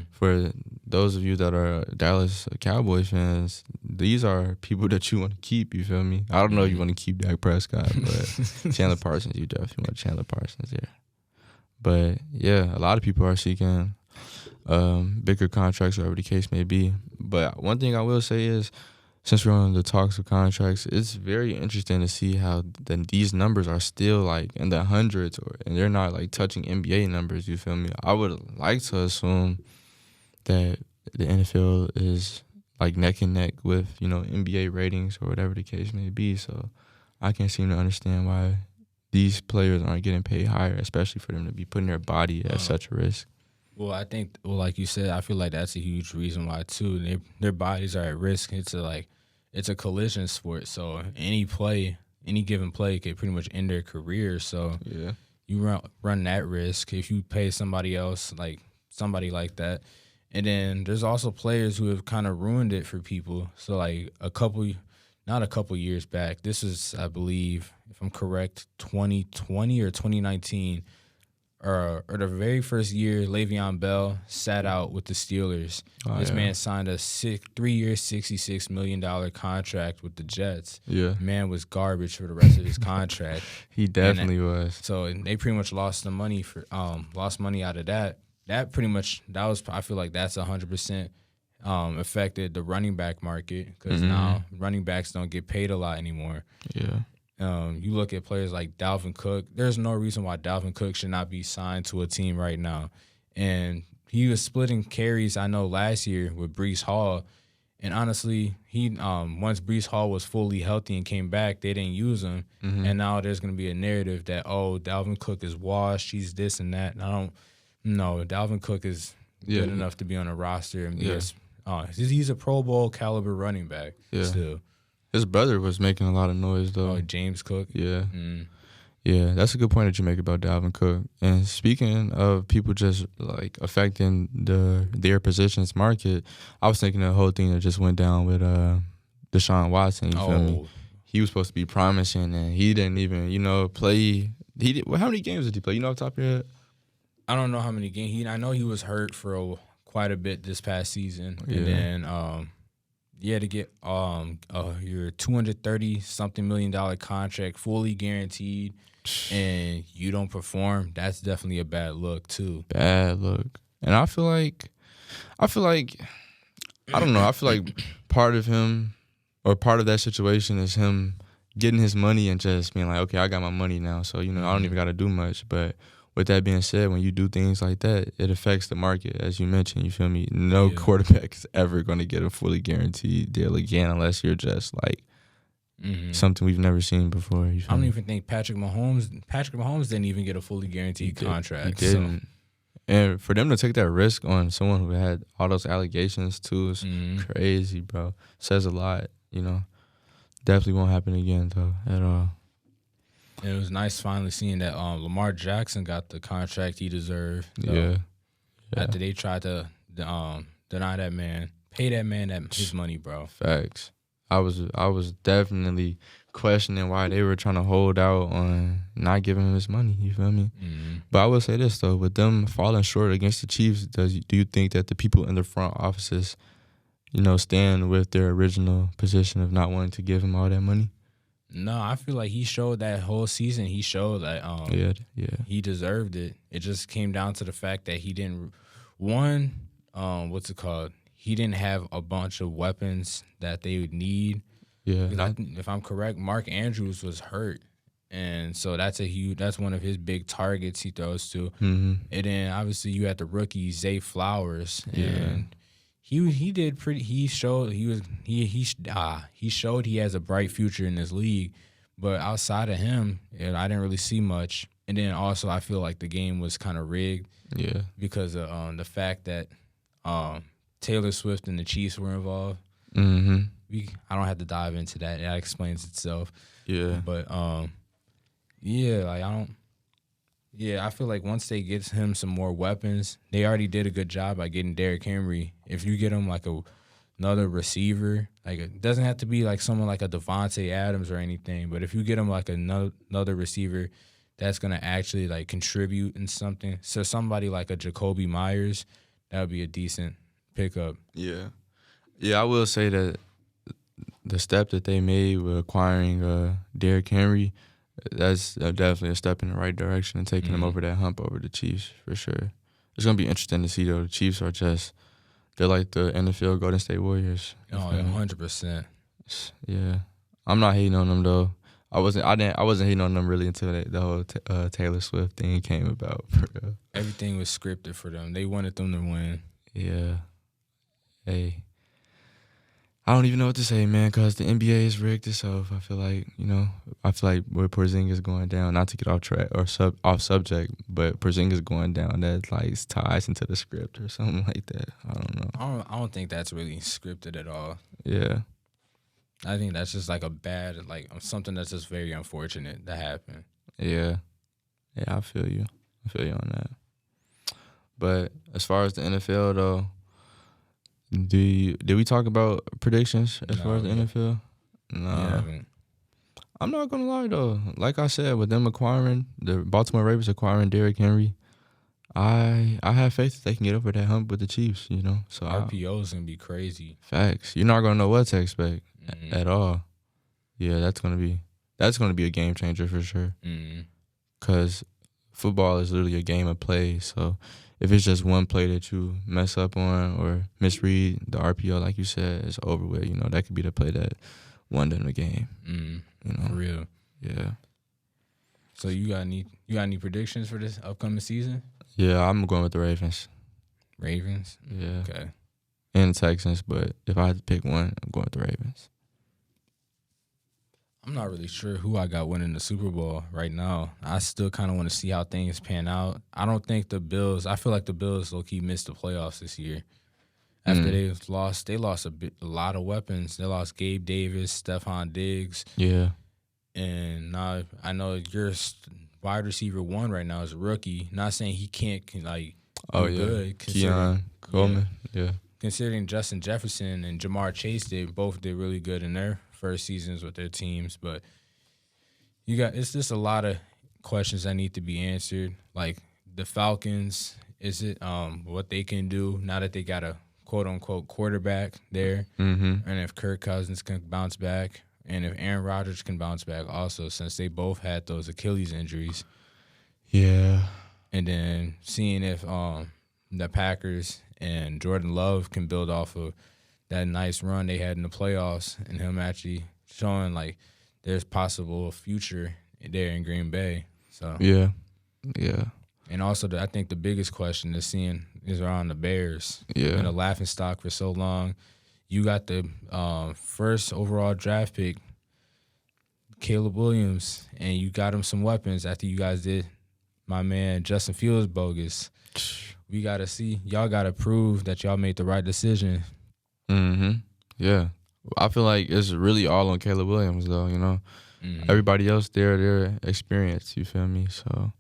for those of you that are Dallas Cowboys fans, these are people that you want to keep, you feel me? I don't know if you want to keep Dak Prescott, but Chandler Parsons, you definitely want Chandler Parsons there. But, yeah, a lot of people are seeking bigger contracts, whatever the case may be. But one thing I will say is, since we're on the talks of contracts, it's very interesting to see how these numbers are still in the hundreds, and they're not touching NBA numbers. You feel me? I would like to assume that the NFL is neck and neck with NBA ratings or whatever the case may be. So I can't seem to understand why these players aren't getting paid higher, especially for them to be putting their body at such a risk. Well, I think, like you said, I feel like that's a huge reason why too. Their bodies are at risk. It's a collision sport, so any given play could pretty much end their career. So you run that risk if you pay somebody else somebody like that. And then there's also players who have kind of ruined it for people. So not a couple years back, this is, I believe, if I'm correct, 2020 or 2019. Or the very first year, Le'Veon Bell sat out with the Steelers. This man signed a 3-year, $66 million contract with the Jets. Yeah, man was garbage for the rest of his contract. He definitely was. So they pretty much lost money out of that. That was, I feel like that's 100% affected the running back market because now running backs don't get paid a lot anymore. Yeah. You look at players like Dalvin Cook. There's no reason why Dalvin Cook should not be signed to a team right now. And he was splitting carries, I know, last year with Breece Hall. And honestly, he once Breece Hall was fully healthy and came back, they didn't use him. And now there's going to be a narrative that, Dalvin Cook is washed, he's this and that. And I don't know. Dalvin Cook is good enough to be on a roster. And he's a Pro Bowl caliber running back still. His brother was making a lot of noise, though. Oh, James Cook? Yeah. Yeah, that's a good point that you make about Dalvin Cook. And speaking of people just, affecting their positions market, I was thinking the whole thing that just went down with Deshaun Watson, you feel me? He was supposed to be promising, and he didn't even, play. How many games did he play? You know off the top of your head? I don't know how many games. I know he was hurt for quite a bit this past season. Yeah. And then to get your $230-something million contract fully guaranteed and you don't perform, that's definitely a bad look too. Bad look. And I feel like I don't know, I feel like part of him or part of that situation is him getting his money and just being like, okay, I got my money now, so I don't even got to do much. But with that being said, when you do things like that, it affects the market, as you mentioned, you feel me? No quarterback is ever going to get a fully guaranteed deal again unless you're just something we've never seen before. I don't even think Patrick Mahomes didn't even get a fully guaranteed contract. He didn't. So. And for them to take that risk on someone who had all those allegations too is crazy, bro. Says a lot, Definitely won't happen again though at all. And it was nice finally seeing that Lamar Jackson got the contract he deserved. So Yeah. after they tried to deny that man, pay that man his money, bro. Facts. I was definitely questioning why they were trying to hold out on not giving him his money. You feel me? Mm-hmm. But I will say this though, with them falling short against the Chiefs, do you think that the people in the front offices, stand with their original position of not wanting to give him all that money? No, I feel like he showed that whole season. He showed that he deserved it. It just came down to the fact that he didn't he didn't have a bunch of weapons that they would need. Yeah. If I'm correct, Mark Andrews was hurt. And so that's one of his big targets he throws to. Mm-hmm. And then obviously you had the rookie Zay Flowers. Yeah. And he did pretty. He showed he showed he has a bright future in this league, but outside of him, I didn't really see much. And then also, I feel like the game was kind of rigged, because of the fact that Taylor Swift and the Chiefs were involved. Mm-hmm. I don't have to dive into that. That explains itself. Yeah, but I feel like once they get him some more weapons, they already did a good job by getting Derrick Henry. If you get him like another receiver, like it doesn't have to be like someone like a Devontae Adams or anything, but if you get him like another receiver that's gonna actually like contribute in something, so somebody like a Jacoby Myers, that would be a decent pickup. Yeah, I will say that the step that they made with acquiring Derrick Henry, that's definitely a step in the right direction and taking them over that hump over the Chiefs for sure. It's gonna be interesting to see though. The Chiefs are they're like the NFL Golden State Warriors. Oh, 100%. Yeah, I'm not hating on them though. I wasn't hating on them really until the whole Taylor Swift thing came about. For real. Everything was scripted for them. They wanted them to win. Yeah. Hey. I don't even know what to say, man, because the NBA is rigged itself. I feel like, with Porzingis going down, not to get off track or off subject, but Porzingis going down, that like ties into the script or something like that. I don't know. I don't think that's really scripted at all. Yeah. I think that's just like something that's just very unfortunate that happened. Yeah. Yeah, I feel you. On that. But as far as the NFL, though, did we talk about predictions as far as the NFL? No. Yeah, I'm not going to lie, though. Like I said, with them acquiring, the Baltimore Ravens acquiring Derrick Henry, I have faith that they can get over that hump with the Chiefs, So RPO is going to be crazy. Facts. You're not going to know what to expect at all. Yeah, that's going to be a game changer for sure. Because football is literally a game of play, so if it's just one play that you mess up on or misread, the RPO, like you said, is over with. That could be the play that won them the game. For real. Yeah. So you got any predictions for this upcoming season? Yeah, I'm going with the Ravens. Ravens? Yeah. Okay. And the Texans, but if I had to pick one, I'm going with the Ravens. I'm not really sure who I got winning the Super Bowl right now. I still kind of want to see how things pan out. I don't think the Bills – I feel like the Bills low-key missed the playoffs this year. After they lost a lot of weapons. They lost Gabe Davis, Stephon Diggs. Yeah. And now I know your wide receiver one right now is a rookie. Not saying he can't do good. Keon Coleman. Yeah. Considering Justin Jefferson and Jamar Chase, they both did really good in their first seasons with their teams, but it's just a lot of questions that need to be answered. Like the Falcons, is it what they can do now that they got a quote unquote quarterback there, and if Kirk Cousins can bounce back, and if Aaron Rodgers can bounce back also, since they both had those Achilles injuries. Yeah, and then seeing if the Packers and Jordan Love can build off of that nice run they had in the playoffs, and him actually showing like there's possible future there in Green Bay. So yeah. And also, I think the biggest question is around the Bears. Yeah, been a laughing stock for so long. You got the first overall draft pick, Caleb Williams, and you got him some weapons after you guys did my man Justin Fields bogus. We got to see. Y'all got to prove that y'all made the right decision. Yeah. I feel like it's really all on Caleb Williams, though, you know. Everybody else there, they're experienced, you feel me? So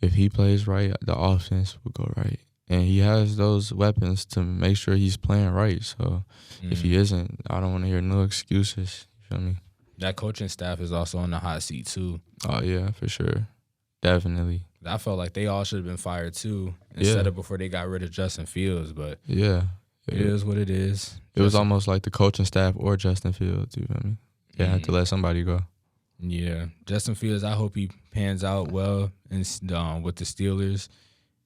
if he plays right, the offense will go right. And he has those weapons to make sure he's playing right. So if he isn't, I don't want to hear no excuses, you feel me? That coaching staff is also on the hot seat, too. Oh, yeah, for sure. Definitely. I felt like they all should have been fired, too, instead of before they got rid of Justin Fields. But yeah. It is what it is. It was almost like the coaching staff or Justin Fields, you feel me? They had to let somebody go. Yeah. Justin Fields, I hope he pans out well and with the Steelers.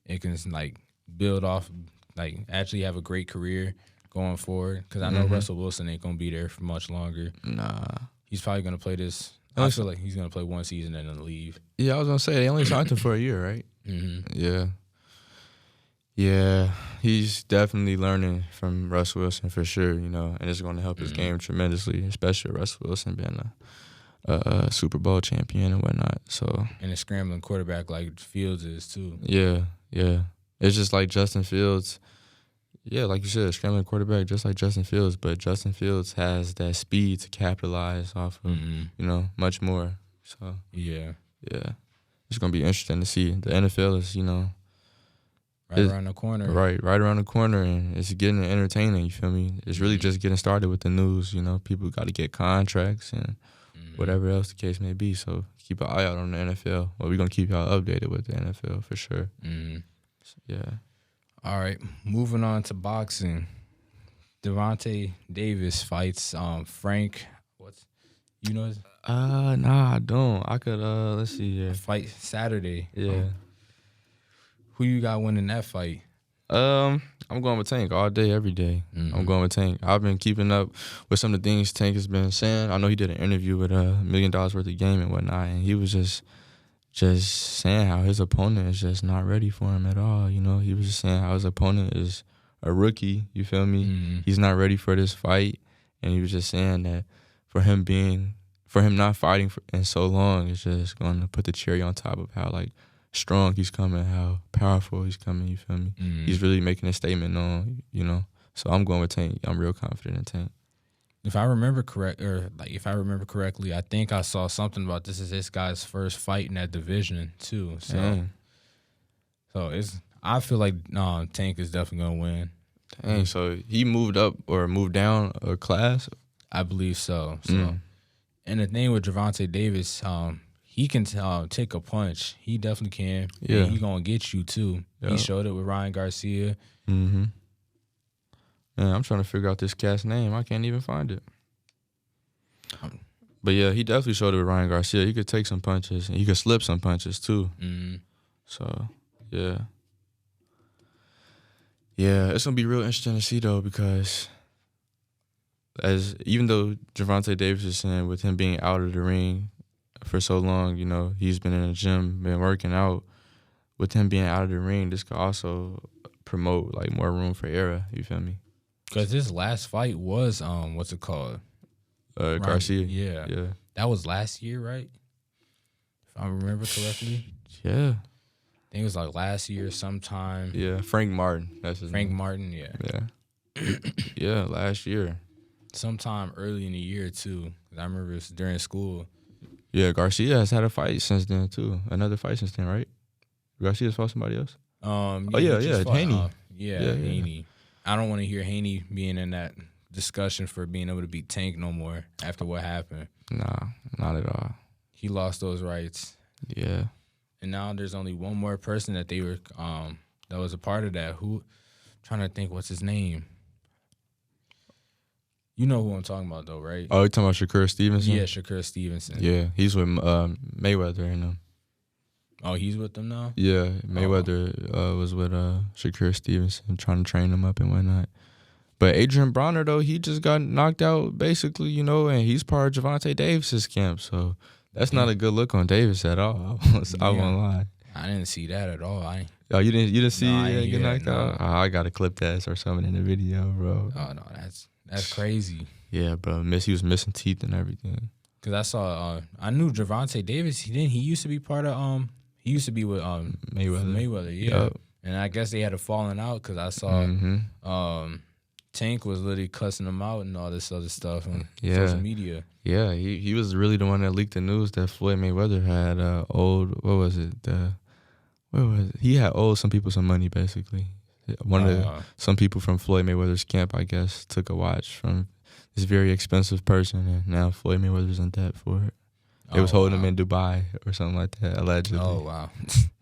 It can, like, build off, like, actually have a great career going forward. Because I know Russell Wilson ain't going to be there for much longer. Nah. He's probably going to play this. I feel like he's going to play one season and then leave. Yeah, I was going to say, they only signed him for a year, right? Yeah. Yeah, he's definitely learning from Russ Wilson for sure, you know, and it's going to help his game tremendously, especially Russ Wilson being a Super Bowl champion and whatnot. So and a scrambling quarterback like Fields is too. Yeah. It's just like Justin Fields. Yeah, like you said, a scrambling quarterback just like Justin Fields, but Justin Fields has that speed to capitalize off of, you know, much more. So yeah, it's going to be interesting to see. The NFL is, you know, around the corner. Right around the corner, and it's getting entertaining, you feel me? It's really just getting started with the news, you know. People got to get contracts and whatever else the case may be, so keep an eye out on the NFL. Well, we're going to keep y'all updated with the NFL for sure. So, yeah. All right, moving on to boxing. Gervonta Davis fights Frank. You know his? Nah, I don't. I could, let's see here. Fight Saturday. Yeah. Who you got winning that fight? I'm going with Tank all day, every day. I'm going with Tank. I've been keeping up with some of the things Tank has been saying. I know he did an interview with $1 million worth of game and whatnot, and he was just saying how his opponent is just not ready for him at all. You know, he was just saying how his opponent is a rookie. You feel me? He's not ready for this fight, and he was just saying that for him not fighting in so long is just going to put the cherry on top of how like strong he's coming, how powerful he's coming, you feel me? He's really making a statement on, you know. So I'm going with Tank. I'm real confident in Tank. If I remember correctly, I think I saw something about this is this guy's first fight in that division too. So I feel like Tank is definitely gonna win. Dang, so he moved up or moved down a class? I believe so. And the thing with Gervonta Davis, he can take a punch. He definitely can. Yeah. And he going to get you, too. Yep. He showed it with Ryan Garcia. Man, I'm trying to figure out this cat's name. I can't even find it. But, yeah, he definitely showed it with Ryan Garcia. He could take some punches. And he could slip some punches, too. So, yeah. Yeah, it's going to be real interesting to see, though, because even though Gervonta Davis is saying with him being out of the ring for so long, you know, he's been in the gym, been working out. With him being out of the ring, this could also promote like more room for error. You feel me? Because his last fight was what's it called? Garcia. Yeah. That was last year, right? If I remember correctly. Yeah. I think it was like last year sometime. Yeah, Frank Martin. That's his name. Frank Martin. Yeah. Yeah, last year. Sometime early in the year too. I remember it was during school. Yeah, Garcia has had a fight since then too. Another fight since then, right? Garcia's fought somebody else? Haney. Yeah. Haney. I don't want to hear Haney being in that discussion for being able to beat Tank no more after what happened. Nah, not at all. He lost those rights. Yeah. And now there's only one more person that they were that was a part of that. Who? Trying to think, what's his name? You know who I'm talking about, though, right? Oh, you're talking about Shakur Stevenson? Yeah, Shakur Stevenson. Yeah, he's with Mayweather and them. Oh, he's with them now? Yeah, Mayweather was with Shakur Stevenson trying to train him up and whatnot. But Adrian Bronner, though, he just got knocked out, basically, you know, and he's part of Gervonta Davis's camp. So that's not a good look on Davis at all. I won't lie. I didn't see that at all. You didn't see it get knocked out? Oh, I got to clip that or something in the video, bro. Oh, no, that's crazy. Yeah, bro. He was missing teeth and everything. Because I saw, I knew Gervonta Davis. He used to be part of, he used to be with Mayweather, yeah. Yep. And I guess they had a falling out because I saw Tank was literally cussing him out and all this other stuff on Yeah. social media. Yeah, he was really the one that leaked the news that Floyd Mayweather had owed, what was it? What was it? He had owed some people some money, basically. Some people from Floyd Mayweather's camp, I guess, took a watch from this very expensive person, and now Floyd Mayweather's in debt for it. They was holding him in Dubai or something like that, allegedly. Oh, wow.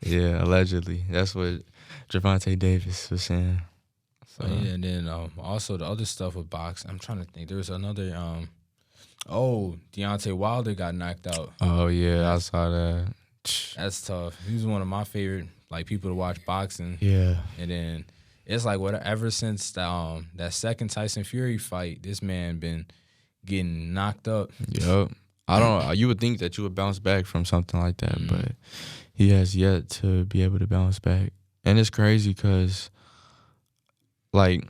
Yeah, allegedly. That's what Gervonta Davis was saying. So. Yeah, and then also the other stuff with boxing, I'm trying to think. There was another, Deontay Wilder got knocked out. Oh, yeah, I saw that. That's tough. He was one of my favorite people to watch boxing. Yeah. And then it's like ever since that second Tyson Fury fight, this man been getting knocked up. Yep. You would think that you would bounce back from something like that, but he has yet to be able to bounce back. And it's crazy because, like,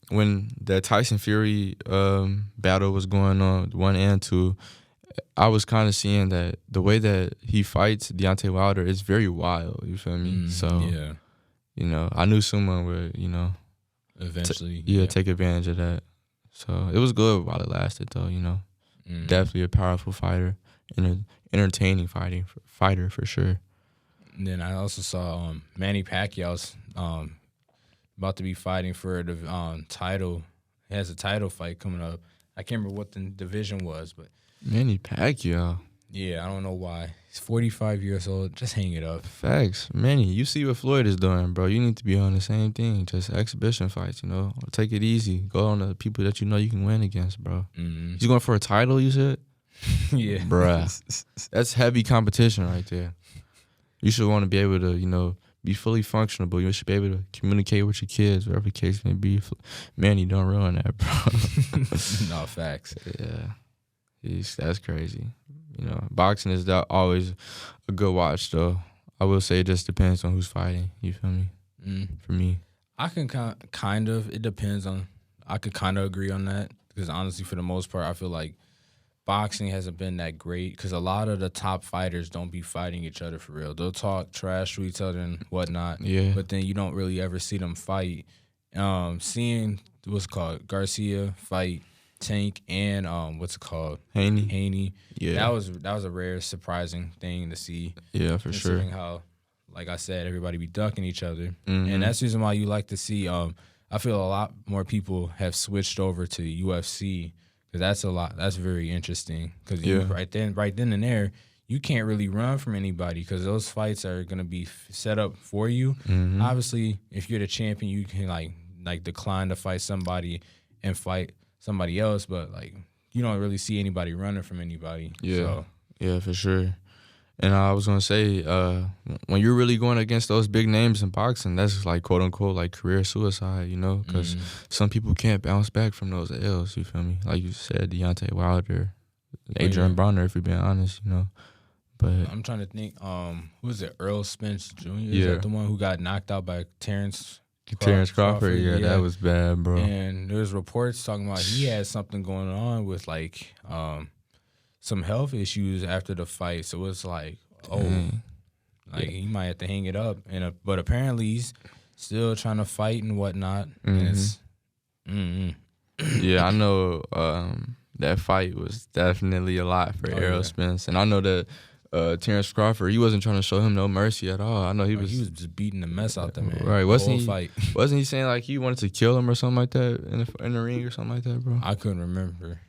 when the Tyson Fury battle was going on, 1 and 2, I was kind of seeing that the way that he fights Deontay Wilder is very wild. You feel me? So, yeah. I knew someone would, eventually, take advantage of that. So it was good while it lasted, though. Definitely a powerful fighter, entertaining fighter for sure. And then I also saw Manny Pacquiao's about to be fighting for the title. He has a title fight coming up. I can't remember what the division was, but Manny Pacquiao. Yeah, I don't know why. He's 45 years old. Just hang it up. Facts. Manny, you see what Floyd is doing, bro. You need to be on the same thing. Just exhibition fights, Take it easy. Go on the people that you can win against, bro. Mm-hmm. He's going for a title, you said? Yeah. Bruh. That's heavy competition right there. You should want to be able to, be fully functionable. You should be able to communicate with your kids, whatever the case may be. Manny, don't ruin that, bro. No, facts. Yeah. That's crazy. Boxing is always a good watch, though. I will say it just depends on who's fighting. You feel me? For me. I can kind of, it depends on, I could kind of agree on that because honestly, for the most part, I feel like boxing hasn't been that great because a lot of the top fighters don't be fighting each other for real. They'll talk trash to each other and whatnot, but then you don't really ever see them fight. Seeing what's called Garcia fight Tank and Haney. Yeah, that was a rare, surprising thing to see. Yeah, for sure. How, like I said, everybody be ducking each other, and that's the reason why you like to see. I feel a lot more people have switched over to UFC because that's very interesting. Because right then and there, you can't really run from anybody because those fights are gonna be set up for you. Obviously, if you're the champion, you can like decline to fight somebody and fight somebody else, but you don't really see anybody running from anybody. Yeah, for sure. And I was gonna say, when you're really going against those big names in boxing, that's quote unquote career suicide, because some people can't bounce back from those L's. You feel me? Like you said, Deontay Wilder, Adrian Bronner, if you're being honest, But I'm trying to think. Who was it? Earl Spence Jr. Is that the one who got knocked out by Terrence Crawford? Yeah, that was bad, bro. And there's reports talking about he had something going on with some health issues after the fight. So it's he might have to hang it up. And but apparently he's still trying to fight and whatnot. And Yeah, I know that fight was definitely a lot for Errol Spence. And I know that Terrence Crawford, he wasn't trying to show him no mercy at all. I know he was just beating the mess out there, man. Right, wasn't he saying he wanted to kill him or something like that in the ring or something like that, bro? I couldn't remember.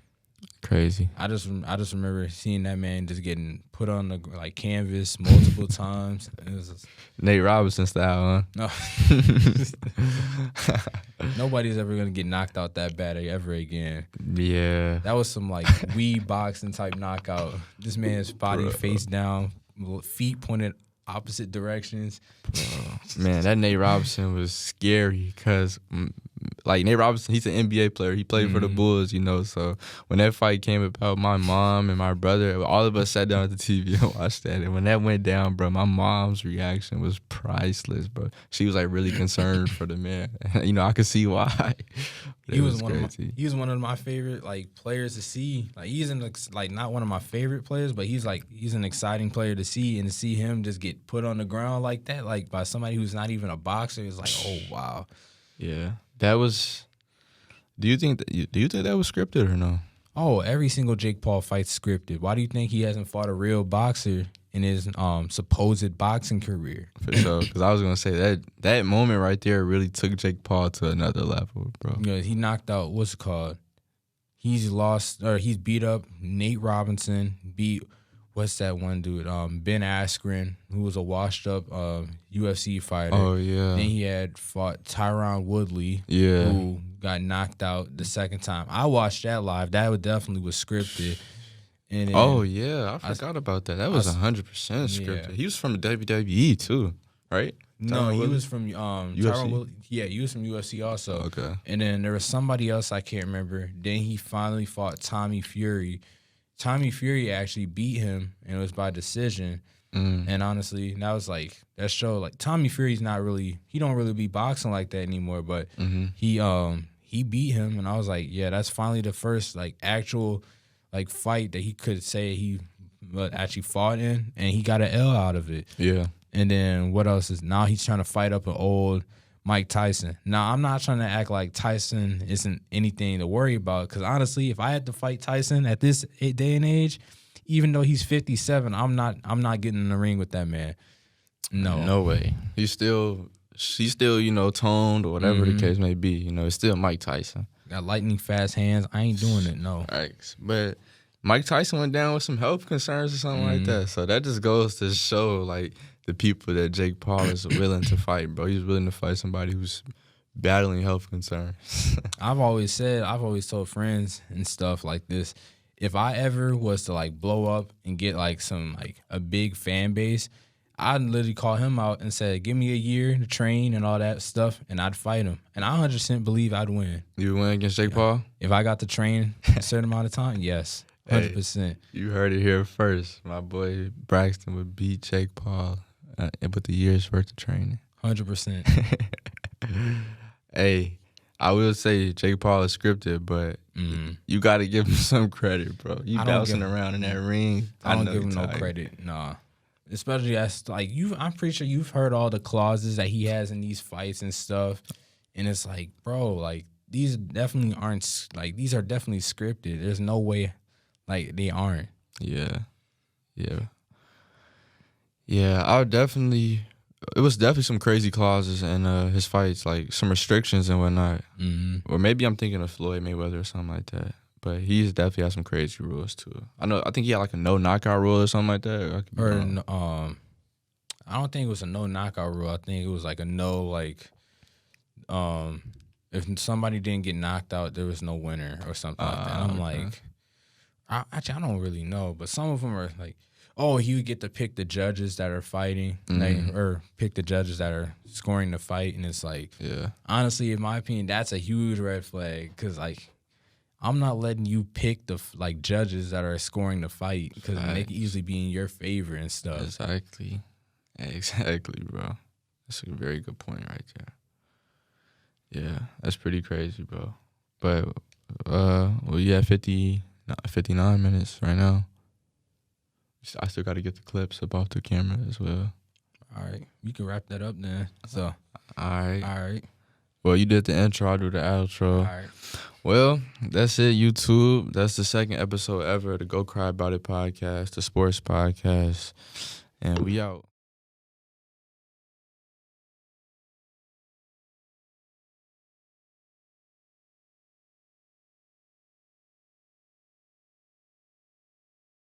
Crazy. I just remember seeing that man just getting put on the canvas multiple times. It was Nate Robinson style, huh? No. Nobody's ever gonna get knocked out that bad ever again. Yeah. That was some Wii boxing type knockout. This man's body face down, feet pointed opposite directions. Man, that Nate Robinson was scary because Nate Robinson, he's an NBA player. He played for the Bulls, So when that fight came about, my mom and my brother, all of us sat down at the TV and watched that. And when that went down, bro, my mom's reaction was priceless, bro. She was really concerned for the man. I could see why. He was one of my favorite players to see. He's not one of my favorite players, but he's an exciting player to see, and to see him just get put on the ground like that, by somebody who's not even a boxer, is oh wow. Yeah, that was Do you think that was scripted or no? Oh, every single Jake Paul fight's scripted. Why do you think he hasn't fought a real boxer in his supposed boxing career? For sure, because I was gonna say that moment right there really took Jake Paul to another level, bro. You know, he knocked out what's it called? He's beat up Nate Robinson, beat what's that one dude? Ben Askren, who was a washed up UFC fighter. Oh yeah. Then he had fought Tyron Woodley, Yeah. who got knocked out the second time. I watched that live. That definitely was scripted. And then, Oh yeah, I forgot about that. That was 100% scripted. Yeah. He was from the WWE too, right? No, Tyron he Woodley? was from UFC? Tyron Woodley. Yeah, he was from UFC also. Okay. And then there was somebody else I can't remember. Then he finally fought Tommy Fury. Tommy Fury actually beat him, and it was by decision. And honestly, that was like that showed like Tommy Fury's not really he don't really be boxing like that anymore. But he beat him, and I was like, yeah, that's finally the first like actual like fight that he could say he actually fought in, and he got an L out of it. Yeah. And then what else is now he's trying to fight up an old Mike Tyson. Now, I'm not trying to act like Tyson isn't anything to worry about, because honestly, if I had to fight Tyson at this day and age, even though he's 57, I'm not getting in the ring with that man. No way. She's still, toned or whatever the case may be. It's still Mike Tyson. Got lightning fast hands. I ain't doing it. No. Right. But Mike Tyson went down with some health concerns or something like that. So that just goes to show like the people that Jake Paul is willing to fight, bro. He's willing to fight somebody who's battling health concerns. I've always told friends and stuff like this, if I ever was to like blow up and get like some like a big fan base, I'd literally call him out and say, give me a year to train and all that stuff, and I'd fight him. And I 100% believe I'd win. You win against Jake Paul? If I got to train a certain amount of time, yes, 100%. Hey, you heard it here first. My boy Braxton would beat Jake Paul with the year's worth of training. 100%. Hey, I will say Jake Paul is scripted, but you got to give him some credit, bro. You bouncing around in that ring. I don't give him no credit, nah. Especially as like I'm pretty sure you've heard all the clauses that he has in these fights and stuff, and it's like, bro, like these definitely aren't like these are definitely scripted. There's no way, like they aren't. Yeah. I would definitely. It was definitely some crazy clauses in his fights, like some restrictions and whatnot. Or maybe I'm thinking of Floyd Mayweather or something like that. But he's definitely has some crazy rules too. I think he had like a no knockout rule or something like that. I don't think it was a no knockout rule. I think it was like a no like, if somebody didn't get knocked out, there was no winner or something like that. And I'm like, I don't really know, but some of them are like, oh, he would get to pick the judges that are fighting, or pick the judges that are scoring the fight, and it's like, honestly, in my opinion, that's a huge red flag, because like, I'm not letting you pick the like judges that are scoring the fight, because they can easily be in your favor and stuff. Exactly, bro. That's a very good point right there. Yeah, that's pretty crazy, bro. But you have 59 minutes right now. I still got to get the clips up off the camera as well. All right, you can wrap that up then. So, all right. Well, you did the intro, I'll do the outro. All right. Well, that's it, YouTube. That's the second episode ever of the Go Cry About It podcast, the sports podcast. And we out.